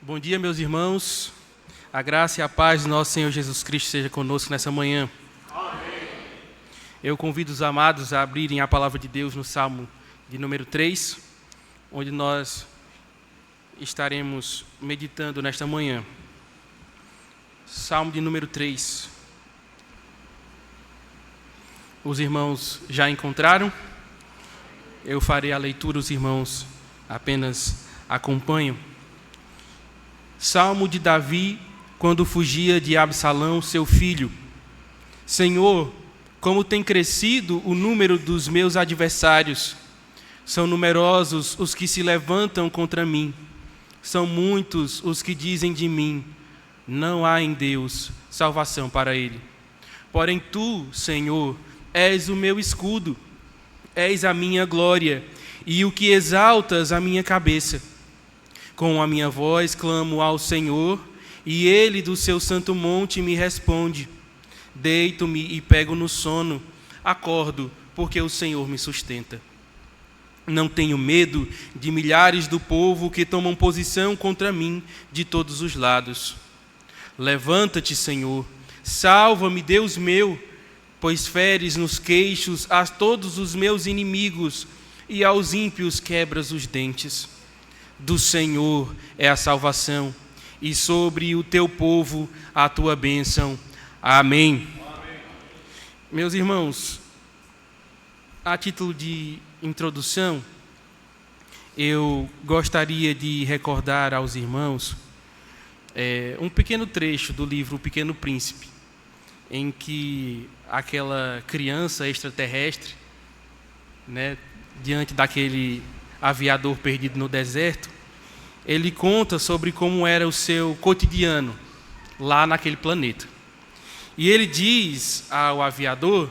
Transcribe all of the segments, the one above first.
Bom dia, meus irmãos. A graça e a paz do nosso Senhor Jesus Cristo seja conosco nessa manhã. Amém. Eu convido os amados a abrirem a palavra de Deus no Salmo de número 3, onde nós estaremos meditando nesta manhã. Salmo de número 3. Os irmãos já encontraram? Eu farei a leitura, os irmãos apenas acompanham. Salmo de Davi, quando fugia de Absalão, seu filho. Senhor, como tem crescido o número dos meus adversários. São numerosos os que se levantam contra mim. São muitos os que dizem de mim, não há em Deus salvação para ele. Porém tu, Senhor, és o meu escudo, és a minha glória e o que exaltas a minha cabeça. Com a minha voz clamo ao Senhor, e Ele do seu santo monte me responde. Deito-me e pego no sono, acordo, porque o Senhor me sustenta. Não tenho medo de milhares do povo que tomam posição contra mim de todos os lados. Levanta-te, Senhor, salva-me, Deus meu, pois feres nos queixos a todos os meus inimigos e aos ímpios quebras os dentes. Do Senhor é a salvação, e sobre o teu povo a tua bênção. Amém. Amém. Meus irmãos, a título de introdução, eu gostaria de recordar aos irmãos um pequeno trecho do livro O Pequeno Príncipe, em que aquela criança extraterrestre, diante daquele aviador perdido no deserto, ele conta sobre como era o seu cotidiano lá naquele planeta. E ele diz ao aviador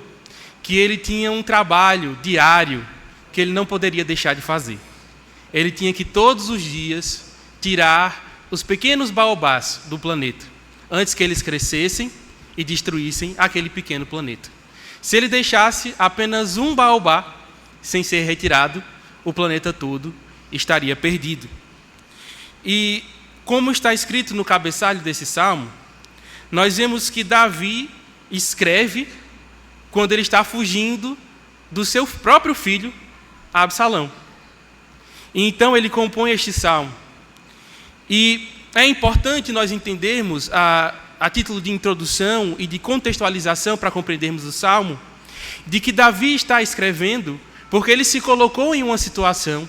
que ele tinha um trabalho diário que ele não poderia deixar de fazer. Ele tinha que todos os dias tirar os pequenos baobás do planeta, antes que eles crescessem e destruíssem aquele pequeno planeta. Se ele deixasse apenas um baobá sem ser retirado, o planeta todo estaria perdido. E como está escrito no cabeçalho desse salmo, nós vemos que Davi escreve quando ele está fugindo do seu próprio filho, Absalão. E então ele compõe este salmo. E é importante nós entendermos, a título de introdução e de contextualização para compreendermos o salmo, de que Davi está escrevendo porque ele se colocou em uma situação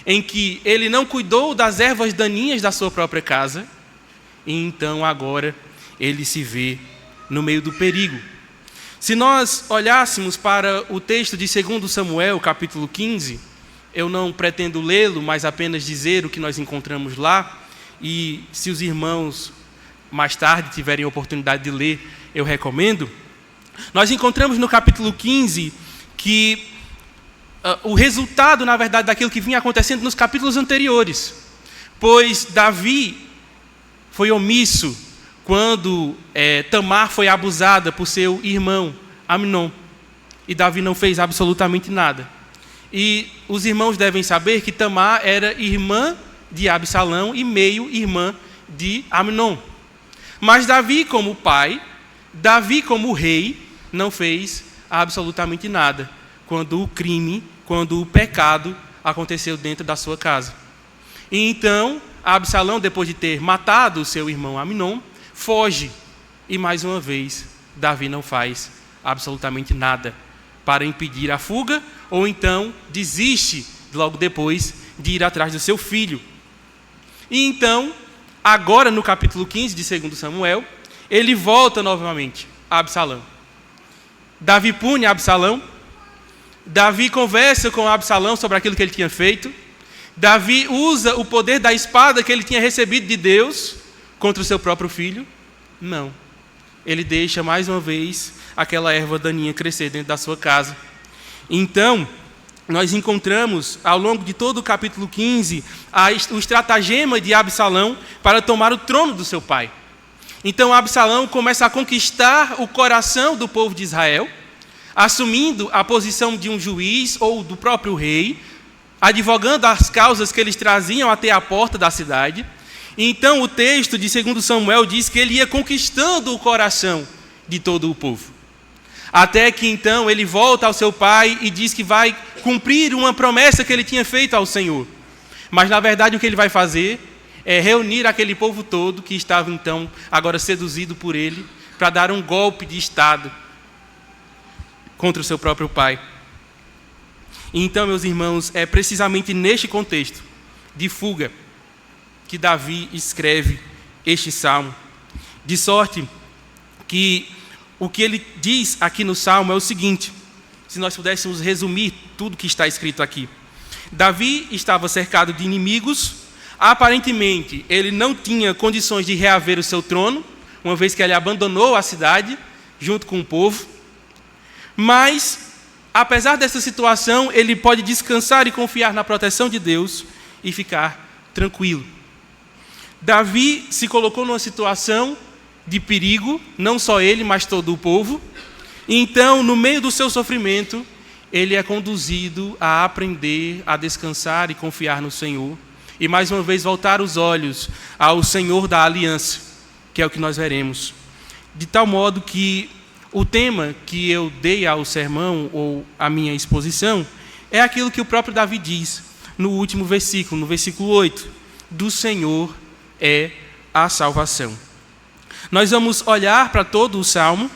em que ele não cuidou das ervas daninhas da sua própria casa, e então agora ele se vê no meio do perigo. Se nós olhássemos para o texto de 2 Samuel, capítulo 15, eu não pretendo lê-lo, mas apenas dizer o que nós encontramos lá, e se os irmãos mais tarde tiverem a oportunidade de ler, eu recomendo. Nós encontramos no capítulo 15 que o resultado, na verdade, daquilo que vinha acontecendo nos capítulos anteriores. Pois Davi foi omisso quando Tamar foi abusada por seu irmão, Amnon. E Davi não fez absolutamente nada. E os irmãos devem saber que Tamar era irmã de Absalão e meio-irmã de Amnon. Mas Davi, como pai, Davi, como rei, não fez absolutamente nada quando o pecado aconteceu dentro da sua casa. E então, Absalão, depois de ter matado o seu irmão Amnon, foge. E mais uma vez, Davi não faz absolutamente nada para impedir a fuga, ou então desiste logo depois de ir atrás do seu filho. E então, agora no capítulo 15 de 2 Samuel, ele volta novamente a Absalão. Davi pune Absalão. Davi conversa com Absalão sobre aquilo que ele tinha feito. Davi usa o poder da espada que ele tinha recebido de Deus contra o seu próprio filho. Não. Ele deixa mais uma vez aquela erva daninha crescer dentro da sua casa. Então, nós encontramos ao longo de todo o capítulo 15 o estratagema de Absalão para tomar o trono do seu pai. Então Absalão começa a conquistar o coração do povo de Israel, assumindo a posição de um juiz ou do próprio rei, advogando as causas que eles traziam até a porta da cidade. Então o texto de 2 Samuel diz que ele ia conquistando o coração de todo o povo. Até que então ele volta ao seu pai e diz que vai cumprir uma promessa que ele tinha feito ao Senhor. Mas na verdade o que ele vai fazer é reunir aquele povo todo que estava então agora seduzido por ele para dar um golpe de estado contra o seu próprio pai. E então, meus irmãos, é precisamente neste contexto de fuga que Davi escreve este salmo. De sorte que o que ele diz aqui no salmo é o seguinte, se nós pudéssemos resumir tudo que está escrito aqui. Davi estava cercado de inimigos, aparentemente ele não tinha condições de reaver o seu trono, uma vez que ele abandonou a cidade junto com o povo, mas, apesar dessa situação, ele pode descansar e confiar na proteção de Deus e ficar tranquilo. Davi se colocou numa situação de perigo, não só ele, mas todo o povo. E então, no meio do seu sofrimento, ele é conduzido a aprender a descansar e confiar no Senhor. E mais uma vez voltar os olhos ao Senhor da aliança, que é o que nós veremos. De tal modo que o tema que eu dei ao sermão, ou à minha exposição, é aquilo que o próprio Davi diz no último versículo, no versículo 8. Do Senhor é a salvação. Nós vamos olhar para todo o salmo,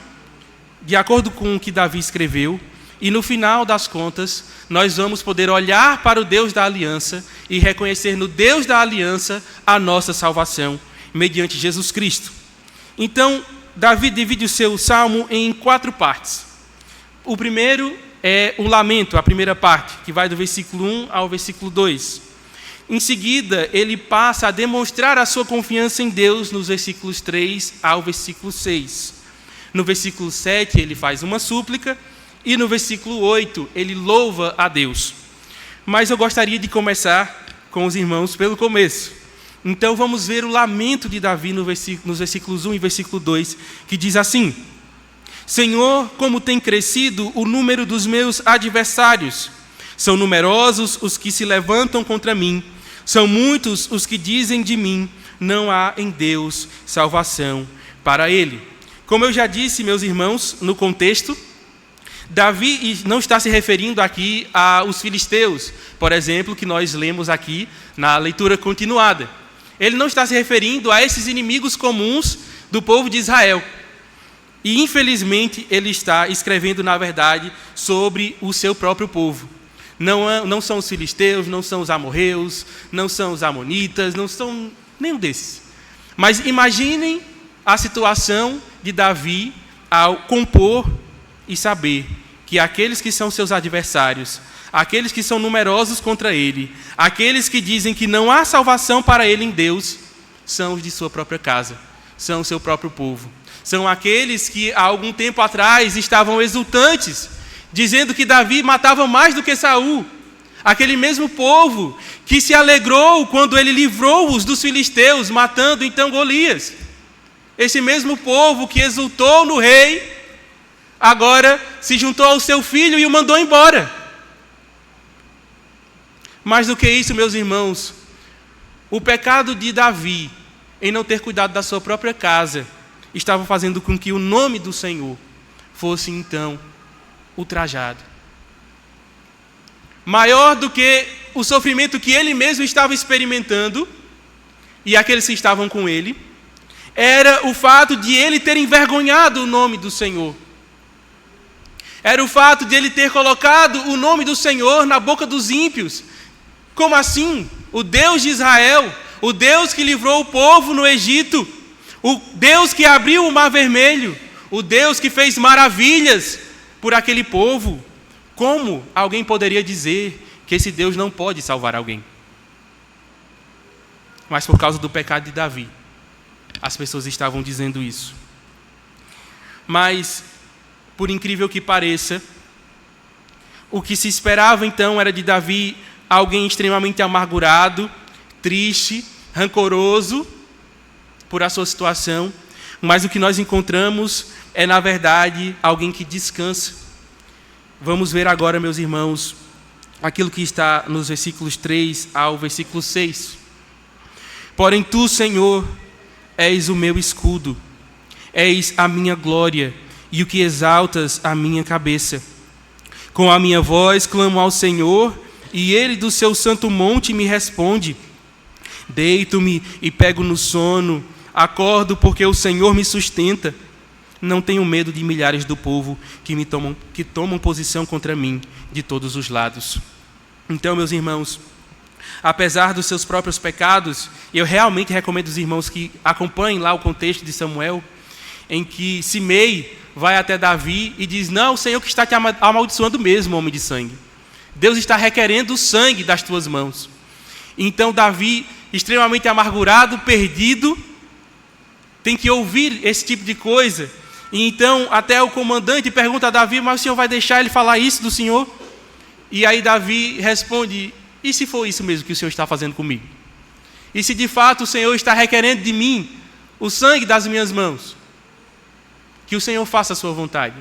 de acordo com o que Davi escreveu, e no final das contas, nós vamos poder olhar para o Deus da aliança e reconhecer no Deus da aliança a nossa salvação, mediante Jesus Cristo. Então, Davi divide o seu salmo em 4 partes. O primeiro é o lamento, a primeira parte, que vai do versículo 1 ao versículo 2. Em seguida, ele passa a demonstrar a sua confiança em Deus nos versículos 3 ao versículo 6. No versículo 7, ele faz uma súplica, e no versículo 8, ele louva a Deus. Mas eu gostaria de começar com os irmãos pelo começo. Então vamos ver o lamento de Davi nos versículos 1 e versículo 2, que diz assim: Senhor, como tem crescido o número dos meus adversários. São numerosos os que se levantam contra mim. São muitos os que dizem de mim, não há em Deus salvação para ele. Como eu já disse, meus irmãos, no contexto, Davi não está se referindo aqui aos filisteus, por exemplo, que nós lemos aqui na leitura continuada. Ele não está se referindo a esses inimigos comuns do povo de Israel. E, infelizmente, ele está escrevendo, na verdade, sobre o seu próprio povo. Não são os filisteus, não são os amorreus, não são os amonitas, não são nenhum desses. Mas imaginem a situação de Davi ao compor e saber que aqueles que são seus adversários, aqueles que são numerosos contra ele, aqueles que dizem que não há salvação para ele em Deus, são os de sua própria casa, são o seu próprio povo. São aqueles que há algum tempo atrás estavam exultantes, dizendo que Davi matava mais do que Saul. Aquele mesmo povo que se alegrou quando ele livrou-os dos filisteus, matando então Golias. Esse mesmo povo que exultou no rei, agora se juntou ao seu filho e o mandou embora. Mais do que isso, meus irmãos, o pecado de Davi em não ter cuidado da sua própria casa estava fazendo com que o nome do Senhor fosse então ultrajado. Maior do que o sofrimento que ele mesmo estava experimentando e aqueles que estavam com ele, era o fato de ele ter envergonhado o nome do Senhor. Era o fato de ele ter colocado o nome do Senhor na boca dos ímpios. Como assim? O Deus de Israel, o Deus que livrou o povo no Egito, o Deus que abriu o Mar Vermelho, o Deus que fez maravilhas por aquele povo. Como alguém poderia dizer que esse Deus não pode salvar alguém? Mas por causa do pecado de Davi, as pessoas estavam dizendo isso. Mas, por incrível que pareça, o que se esperava então era de Davi alguém extremamente amargurado, triste, rancoroso por a sua situação, mas o que nós encontramos é, na verdade, alguém que descansa. Vamos ver agora, meus irmãos, aquilo que está nos versículos 3 ao versículo 6. Porém tu, Senhor, és o meu escudo, és a minha glória e o que exaltas a minha cabeça. Com a minha voz clamo ao Senhor, e ele do seu santo monte me responde. Deito-me e pego no sono, acordo porque o Senhor me sustenta. Não tenho medo de milhares do povo que tomam posição contra mim de todos os lados. Então, meus irmãos, apesar dos seus próprios pecados, eu realmente recomendo aos irmãos que acompanhem lá o contexto de Samuel, em que Simei vai até Davi e diz: não, o Senhor que está te amaldiçoando mesmo, homem de sangue. Deus está requerendo o sangue das tuas mãos. Então Davi, extremamente amargurado, perdido, tem que ouvir esse tipo de coisa. E então até o comandante pergunta a Davi: mas o Senhor vai deixar ele falar isso do Senhor? E aí Davi responde: e se for isso mesmo que o Senhor está fazendo comigo? E se de fato o Senhor está requerendo de mim o sangue das minhas mãos? Que o Senhor faça a sua vontade.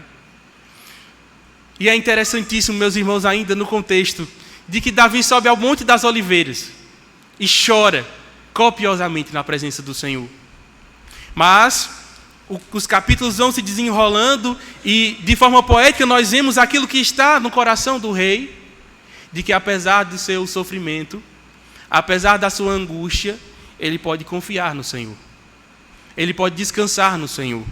E é interessantíssimo, meus irmãos, ainda no contexto de que Davi sobe ao Monte das Oliveiras e chora copiosamente na presença do Senhor. Mas os capítulos vão se desenrolando e de forma poética nós vemos aquilo que está no coração do rei, de que apesar do seu sofrimento, apesar da sua angústia, ele pode confiar no Senhor. Ele pode descansar no Senhor.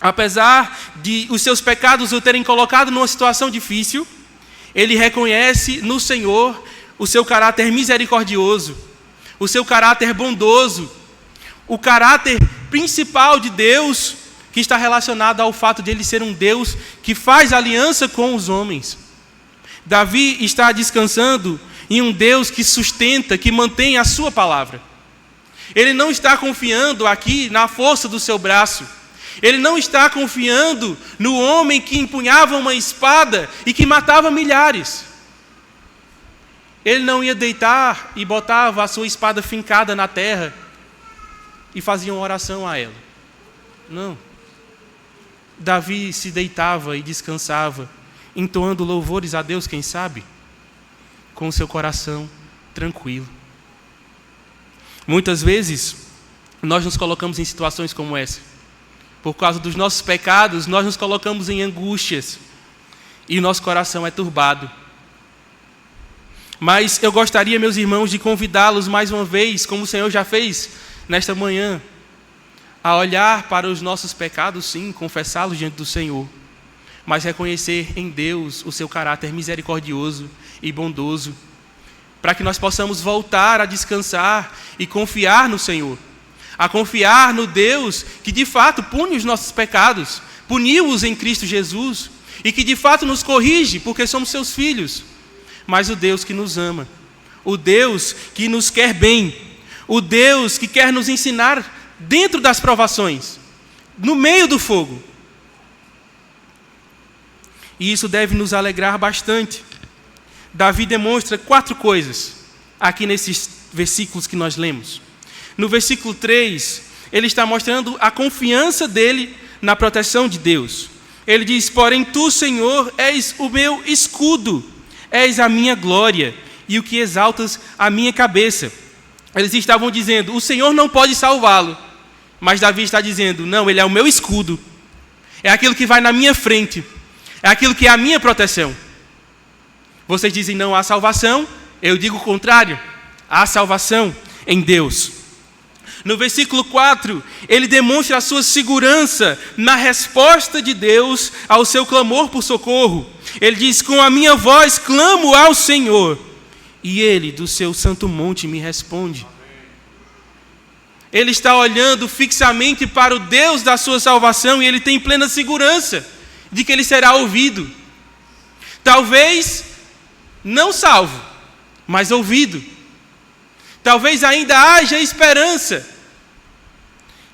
Apesar de os seus pecados o terem colocado numa situação difícil, ele reconhece no Senhor o seu caráter misericordioso, o seu caráter bondoso, o caráter principal de Deus, que está relacionado ao fato de ele ser um Deus que faz aliança com os homens. Davi está descansando em um Deus que sustenta, que mantém a sua palavra. Ele não está confiando aqui na força do seu braço. Ele não está confiando no homem que empunhava uma espada e que matava milhares. Ele não ia deitar e botava a sua espada fincada na terra e fazia uma oração a ela. Não. Davi se deitava e descansava, entoando louvores a Deus, quem sabe, com o seu coração tranquilo. Muitas vezes, nós nos colocamos em situações como essa. Por causa dos nossos pecados, nós nos colocamos em angústias e o nosso coração é turbado. Mas eu gostaria, meus irmãos, de convidá-los mais uma vez, como o Senhor já fez nesta manhã, a olhar para os nossos pecados, sim, confessá-los diante do Senhor, mas reconhecer em Deus o seu caráter misericordioso e bondoso, para que nós possamos voltar a descansar e confiar no Senhor. A confiar no Deus que de fato pune os nossos pecados, puniu-os em Cristo Jesus, e que de fato nos corrige, porque somos seus filhos. Mas o Deus que nos ama, o Deus que nos quer bem, o Deus que quer nos ensinar dentro das provações, no meio do fogo. E isso deve nos alegrar bastante. Davi demonstra 4 coisas aqui nesses versículos que nós lemos. No versículo 3, ele está mostrando a confiança dele na proteção de Deus. Ele diz: porém tu, Senhor, és o meu escudo, és a minha glória e o que exaltas a minha cabeça. Eles estavam dizendo: o Senhor não pode salvá-lo. Mas Davi está dizendo: não, ele é o meu escudo. É aquilo que vai na minha frente. É aquilo que é a minha proteção. Vocês dizem não há salvação. Eu digo o contrário. Há salvação em Deus. No versículo 4, ele demonstra a sua segurança na resposta de Deus ao seu clamor por socorro. Ele diz: com a minha voz clamo ao Senhor, e ele do seu santo monte me responde. Ele está olhando fixamente para o Deus da sua salvação e ele tem plena segurança de que ele será ouvido. Talvez não salvo, mas ouvido. Talvez ainda haja esperança.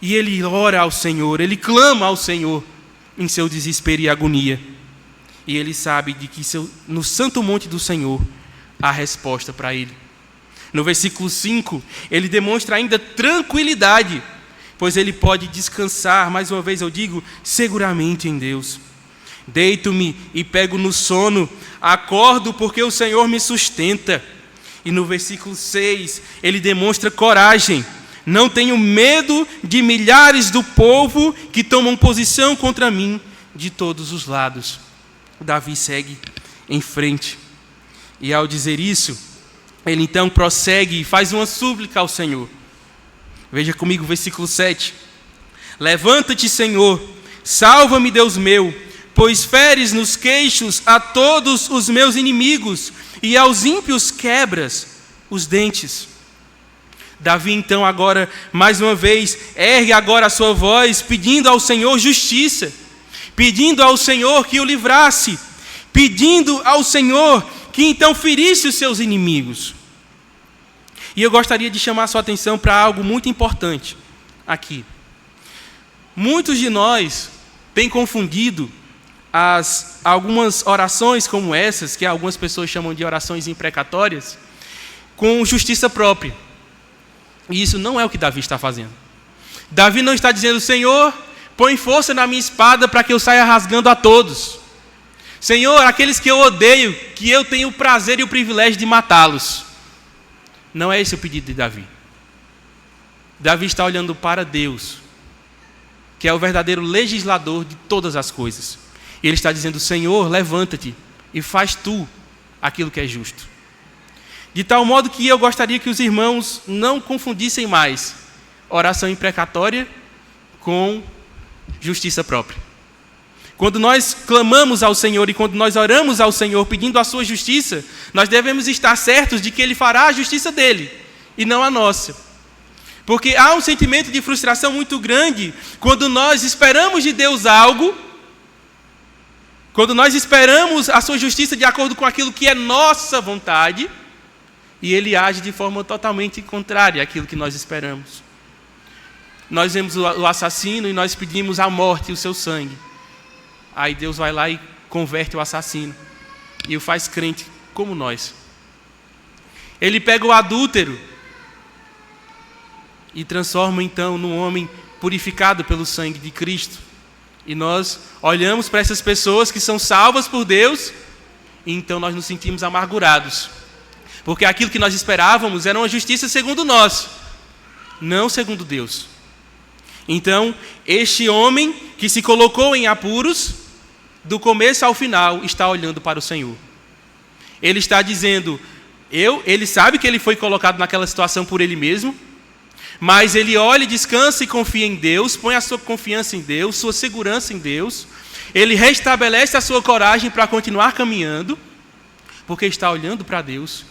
E ele ora ao Senhor, ele clama ao Senhor em seu desespero e agonia. E ele sabe de que no santo monte do Senhor há resposta para ele. No versículo 5, ele demonstra ainda tranquilidade, pois ele pode descansar, mais uma vez eu digo, seguramente em Deus. Deito-me e pego no sono, acordo porque o Senhor me sustenta. E no versículo 6, ele demonstra coragem. Não tenho medo de milhares do povo que tomam posição contra mim de todos os lados. Davi segue em frente. E ao dizer isso, ele então prossegue e faz uma súplica ao Senhor. Veja comigo o versículo 7. Levanta-te, Senhor, salva-me, Deus meu, pois feres nos queixos a todos os meus inimigos e aos ímpios quebras os dentes. Davi então agora, mais uma vez, ergue agora a sua voz, pedindo ao Senhor justiça, pedindo ao Senhor que o livrasse, pedindo ao Senhor que então ferisse os seus inimigos. E eu gostaria de chamar a sua atenção para algo muito importante aqui. Muitos de nós têm confundido algumas orações como essas, que algumas pessoas chamam de orações imprecatórias, com justiça própria. E isso não é o que Davi está fazendo. Davi não está dizendo: Senhor, põe força na minha espada para que eu saia rasgando a todos. Senhor, aqueles que eu odeio, que eu tenho o prazer e o privilégio de matá-los. Não é esse o pedido de Davi. Davi está olhando para Deus, que é o verdadeiro legislador de todas as coisas. E ele está dizendo: Senhor, levanta-te e faz tu aquilo que é justo. De tal modo que eu gostaria que os irmãos não confundissem mais oração imprecatória com justiça própria. Quando nós clamamos ao Senhor e quando nós oramos ao Senhor pedindo a sua justiça, nós devemos estar certos de que Ele fará a justiça dele e não a nossa. Porque há um sentimento de frustração muito grande quando nós esperamos de Deus algo, quando nós esperamos a sua justiça de acordo com aquilo que é nossa vontade, e Ele age de forma totalmente contrária àquilo que nós esperamos. Nós vemos o assassino e nós pedimos a morte e o seu sangue. Aí Deus vai lá e converte o assassino e o faz crente como nós. Ele pega o adúltero e transforma então num homem purificado pelo sangue de Cristo. E nós olhamos para essas pessoas que são salvas por Deus e então nós nos sentimos amargurados. Porque aquilo que nós esperávamos era uma justiça segundo nós, não segundo Deus. Então, este homem que se colocou em apuros, do começo ao final, está olhando para o Senhor. Ele está dizendo, ele sabe que ele foi colocado naquela situação por ele mesmo, mas ele olha, descansa e confia em Deus, põe a sua confiança em Deus, sua segurança em Deus. Ele restabelece a sua coragem para continuar caminhando, porque está olhando para Deus.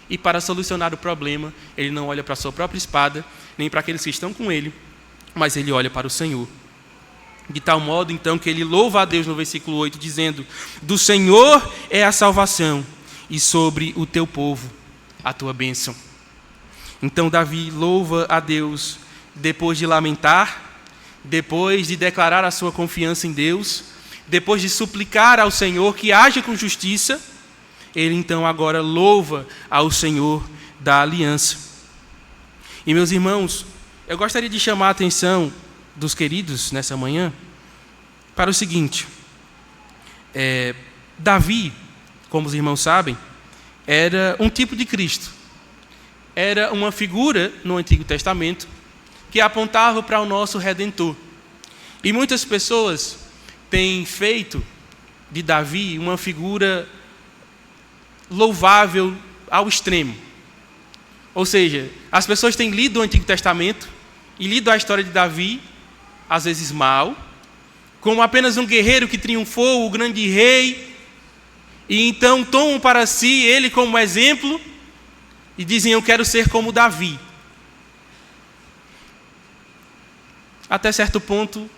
E para solucionar o problema, ele não olha para a sua própria espada, nem para aqueles que estão com ele, mas ele olha para o Senhor. De tal modo, então, que ele louva a Deus no versículo 8, dizendo: do Senhor é a salvação, e sobre o teu povo a tua bênção. Então Davi louva a Deus depois de lamentar, depois de declarar a sua confiança em Deus, depois de suplicar ao Senhor que haja com justiça. Ele então agora louva ao Senhor da aliança. E meus irmãos, eu gostaria de chamar a atenção dos queridos nessa manhã para o seguinte. Davi, como os irmãos sabem, era um tipo de Cristo. Era uma figura no Antigo Testamento que apontava para o nosso Redentor. E muitas pessoas têm feito de Davi uma figura louvável ao extremo. Ou seja, as pessoas têm lido o Antigo Testamento e lido a história de Davi, às vezes mal, como apenas um guerreiro que triunfou, o grande rei, e então tomam para si ele como exemplo e dizem: eu quero ser como Davi. Até certo ponto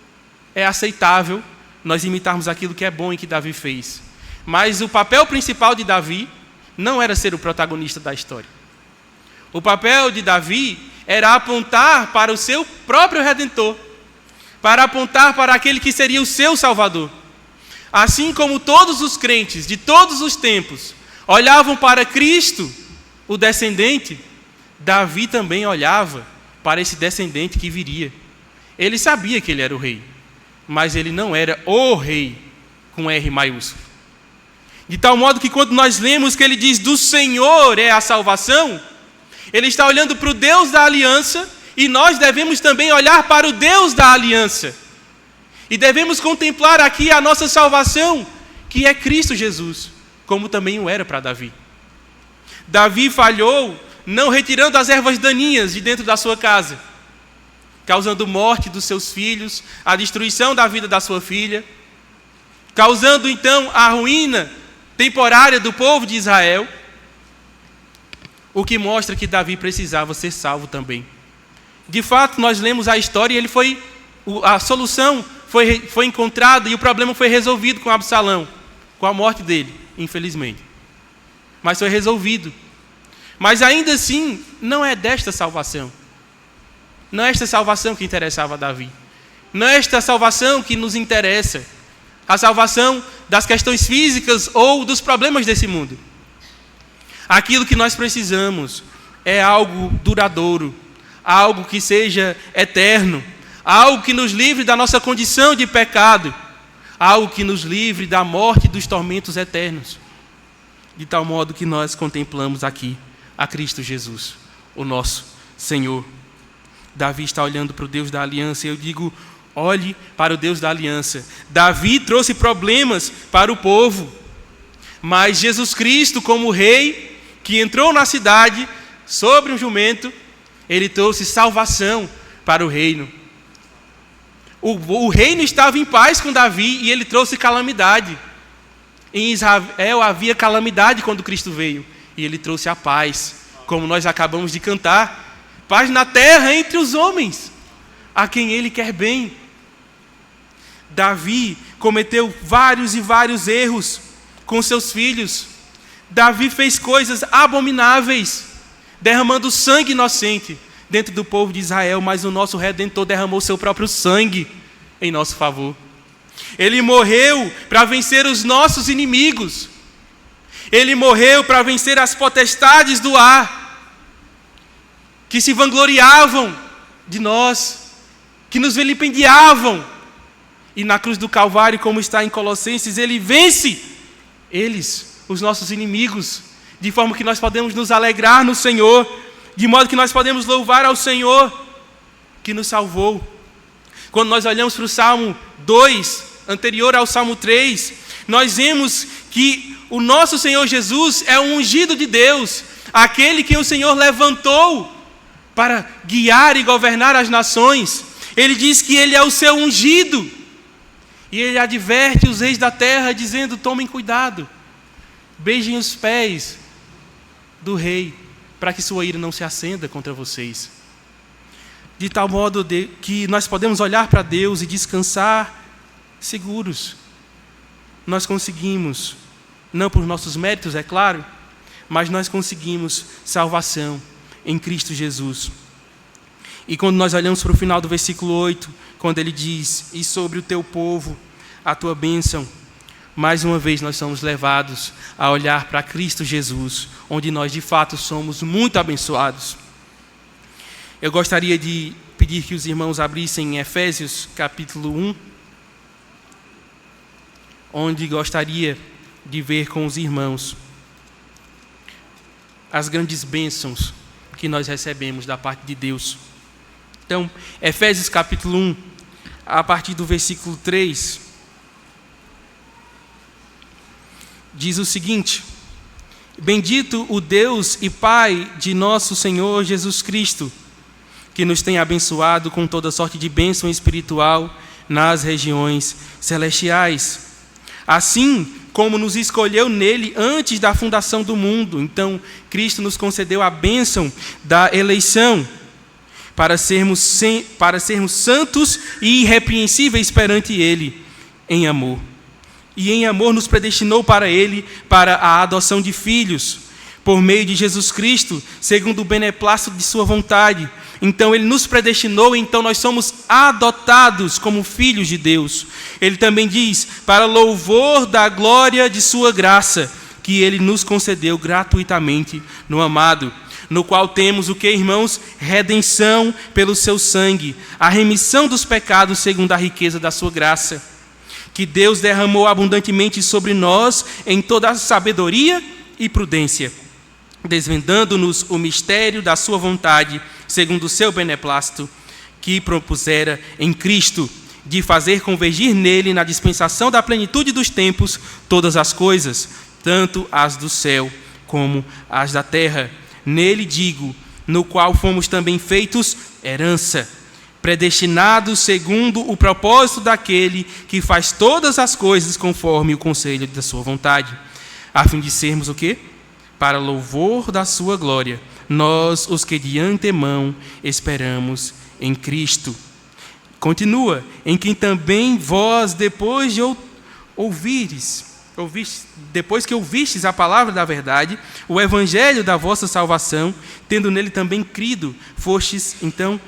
é aceitável nós imitarmos aquilo que é bom e que Davi fez. Mas o papel principal de Davi não era ser o protagonista da história. O papel de Davi era apontar para o seu próprio Redentor, para apontar para aquele que seria o seu Salvador. Assim como todos os crentes de todos os tempos olhavam para Cristo, o descendente, Davi também olhava para esse descendente que viria. Ele sabia que ele era o rei, mas ele não era o rei com R maiúsculo. De tal modo que quando nós lemos que ele diz do Senhor é a salvação, ele está olhando para o Deus da aliança, e nós devemos também olhar para o Deus da aliança. E devemos contemplar aqui a nossa salvação, que é Cristo Jesus, como também o era para Davi. Davi falhou não retirando as ervas daninhas de dentro da sua casa, causando morte dos seus filhos, a destruição da vida da sua filha, causando então a ruína temporária do povo de Israel, o que mostra que Davi precisava ser salvo também. De fato, nós lemos a história e a solução foi encontrada e o problema foi resolvido com Absalão, com a morte dele, infelizmente. Mas foi resolvido. Mas ainda assim, não é desta salvação. Não é esta salvação que interessava a Davi. Não é esta salvação que nos interessa. A salvação das questões físicas ou dos problemas desse mundo. Aquilo que nós precisamos é algo duradouro, algo que seja eterno, algo que nos livre da nossa condição de pecado, algo que nos livre da morte e dos tormentos eternos. De tal modo que nós contemplamos aqui a Cristo Jesus, o nosso Senhor. Davi está olhando para o Deus da aliança, e eu digo, olhe para o Deus da aliança. Davi trouxe problemas para o povo, mas Jesus Cristo, como rei, que entrou na cidade sobre um jumento, ele trouxe salvação para o reino. O reino estava em paz com Davi e ele trouxe calamidade. Em Israel havia calamidade quando Cristo veio e ele trouxe a paz, como nós acabamos de cantar. Paz na terra entre os homens, a quem ele quer bem. Davi cometeu vários e vários erros com seus filhos. Davi fez coisas abomináveis, derramando sangue inocente dentro do povo de Israel, mas o nosso Redentor derramou seu próprio sangue em nosso favor. Ele morreu para vencer os nossos inimigos. Ele morreu para vencer as potestades do ar, que se vangloriavam de nós, que nos vilipendiavam. E na cruz do Calvário, como está em Colossenses, ele vence eles, os nossos inimigos, de forma que nós podemos nos alegrar no Senhor, de modo que nós podemos louvar ao Senhor que nos salvou. Quando nós olhamos para o Salmo 2, anterior ao Salmo 3, nós vemos que o nosso Senhor Jesus é o ungido de Deus, aquele que o Senhor levantou para guiar e governar as nações. Ele diz que ele é o seu ungido, e ele adverte os reis da terra, dizendo, tomem cuidado, beijem os pés do rei, para que sua ira não se acenda contra vocês. De tal modo que nós podemos olhar para Deus e descansar seguros. Nós conseguimos, não por nossos méritos, é claro, mas nós conseguimos salvação em Cristo Jesus. E quando nós olhamos para o final do versículo 8, quando ele diz, e sobre o teu povo, a tua bênção, mais uma vez nós somos levados a olhar para Cristo Jesus, onde nós de fato somos muito abençoados. Eu gostaria de pedir que os irmãos abrissem em Efésios capítulo 1, onde gostaria de ver com os irmãos as grandes bênçãos que nós recebemos da parte de Deus. Então, Efésios capítulo 1, a partir do versículo 3, diz o seguinte: bendito o Deus e Pai de nosso Senhor Jesus Cristo, que nos tem abençoado com toda sorte de bênção espiritual nas regiões celestiais. Assim como nos escolheu nele antes da fundação do mundo. Então, Cristo nos concedeu a bênção da eleição, para sermos santos e irrepreensíveis perante ele, em amor. E em amor nos predestinou para ele, para a adoção de filhos, por meio de Jesus Cristo, segundo o beneplácito de sua vontade. Então ele nos predestinou, então nós somos adotados como filhos de Deus. Ele também diz, para louvor da glória de sua graça, que ele nos concedeu gratuitamente no amado, no qual temos o que, irmãos? Redenção pelo seu sangue, a remissão dos pecados segundo a riqueza da sua graça, que Deus derramou abundantemente sobre nós em toda a sabedoria e prudência, desvendando-nos o mistério da sua vontade, segundo o seu beneplácito, que propusera em Cristo, de fazer convergir nele, na dispensação da plenitude dos tempos, todas as coisas, tanto as do céu como as da terra. Nele digo, no qual fomos também feitos herança, predestinados segundo o propósito daquele que faz todas as coisas conforme o conselho da sua vontade, a fim de sermos o quê? Para louvor da sua glória, nós os que de antemão esperamos em Cristo. Continua, em quem também vós, depois que ouvistes a palavra da verdade, o evangelho da vossa salvação, tendo nele também crido, fostes então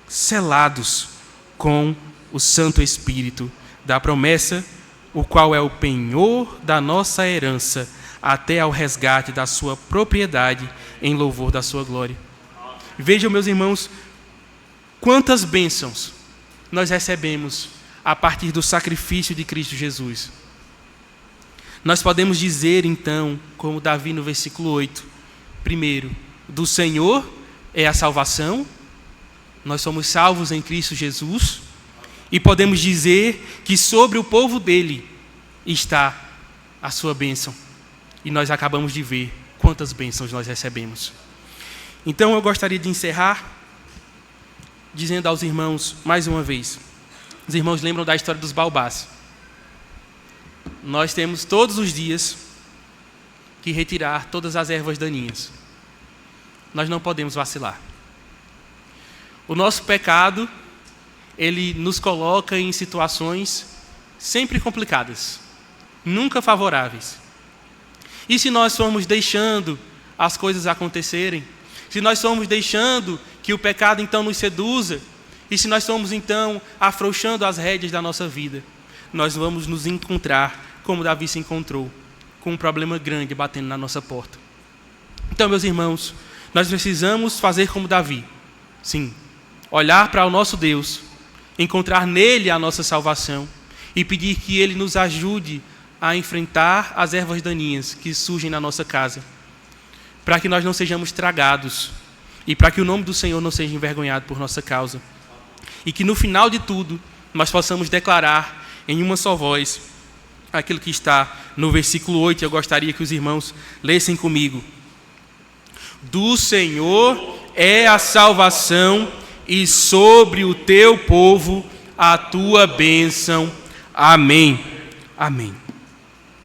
selados com o Santo Espírito da promessa, o qual é o penhor da nossa herança, até ao resgate da sua propriedade, em louvor da sua glória. Vejam, meus irmãos, quantas bênçãos nós recebemos a partir do sacrifício de Cristo Jesus. Nós podemos dizer, então, como Davi no versículo 8, primeiro, do Senhor é a salvação, nós somos salvos em Cristo Jesus, e podemos dizer que sobre o povo dele está a sua bênção. E nós acabamos de ver quantas bênçãos nós recebemos. Então eu gostaria de encerrar dizendo aos irmãos, mais uma vez, os irmãos lembram da história dos baobás. Nós temos todos os dias que retirar todas as ervas daninhas. Nós não podemos vacilar. O nosso pecado, ele nos coloca em situações sempre complicadas, nunca favoráveis. E se nós formos deixando as coisas acontecerem, se nós formos deixando que o pecado então nos seduza, e se nós formos então afrouxando as rédeas da nossa vida, nós vamos nos encontrar, como Davi se encontrou, com um problema grande batendo na nossa porta. Então, meus irmãos, nós precisamos fazer como Davi. Sim, olhar para o nosso Deus, encontrar nele a nossa salvação e pedir que ele nos ajude a enfrentar as ervas daninhas que surgem na nossa casa, para que nós não sejamos tragados e para que o nome do Senhor não seja envergonhado por nossa causa. E que no final de tudo, nós possamos declarar em uma só voz aquilo que está no versículo 8, eu gostaria que os irmãos lessem comigo. Do Senhor é a salvação, e sobre o teu povo a tua bênção. Amém. Amém.